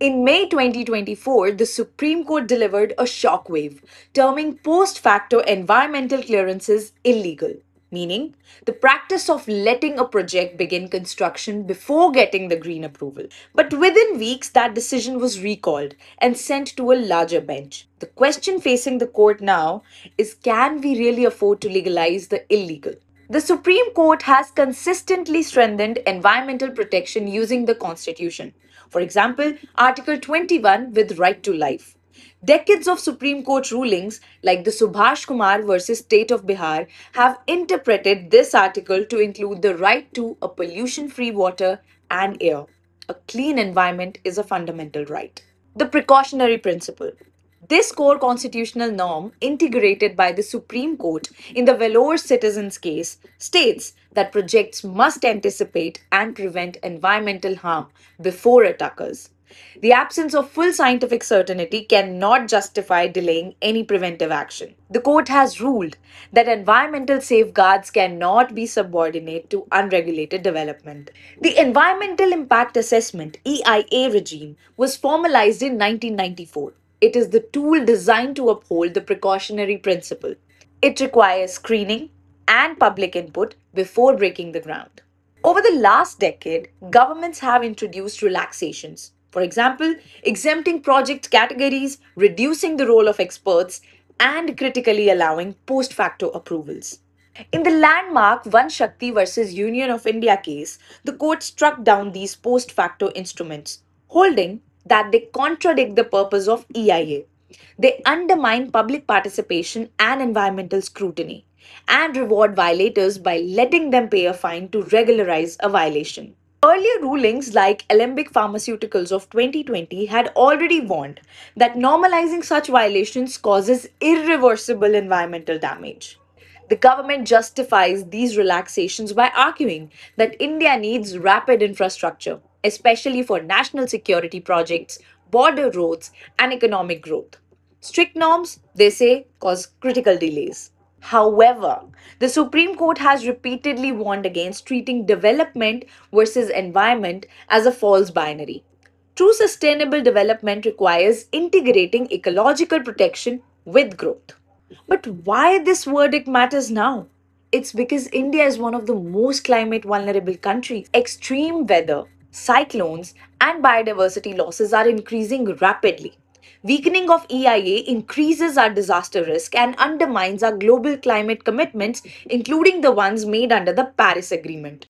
In May 2024, the Supreme Court delivered a shockwave, terming post facto environmental clearances illegal, meaning the practice of letting a project begin construction before getting the green approval. But within weeks, that decision was recalled and sent to a larger bench. The question facing the court now is, can we really afford to legalize the illegal? The Supreme Court has consistently strengthened environmental protection using the Constitution. For example, Article 21 with right to life. Decades of Supreme Court rulings, like the Subhash Kumar versus State of Bihar, have interpreted this article to include the right to a pollution free water and air. A clean environment is a fundamental right. The precautionary principle. This core constitutional norm, integrated by the Supreme Court in the Vellore Citizens case, states that projects must anticipate and prevent environmental harm before it occurs. The absence of full scientific certainty cannot justify delaying any preventive action. The court has ruled that environmental safeguards cannot be subordinate to unregulated development. The Environmental Impact Assessment (EIA) regime was formalized in 1994. It is the tool designed to uphold the precautionary principle. It requires screening and public input before breaking the ground. Over the last decade, governments have introduced relaxations. For example, exempting project categories, reducing the role of experts, and critically allowing post facto approvals. In the landmark Van Shakti versus Union of India case, the court struck down these post facto instruments, holding that they contradict the purpose of EIA. They undermine public participation and environmental scrutiny, and reward violators by letting them pay a fine to regularize a violation. Earlier rulings like Alembic Pharmaceuticals of 2020 had already warned that normalizing such violations causes irreversible environmental damage. The government justifies these relaxations by arguing that India needs rapid infrastructure, especially for national security projects, border roads, and economic growth. Strict norms, they say, cause critical delays. However, the Supreme Court has repeatedly warned against treating development versus environment as a false binary. True sustainable development requires integrating ecological protection with growth. But why this verdict matters now? It's because India is one of the most climate vulnerable countries. Extreme weather, cyclones, and biodiversity losses are increasing rapidly. Weakening of EIA increases our disaster risk and undermines our global climate commitments, including the ones made under the Paris Agreement.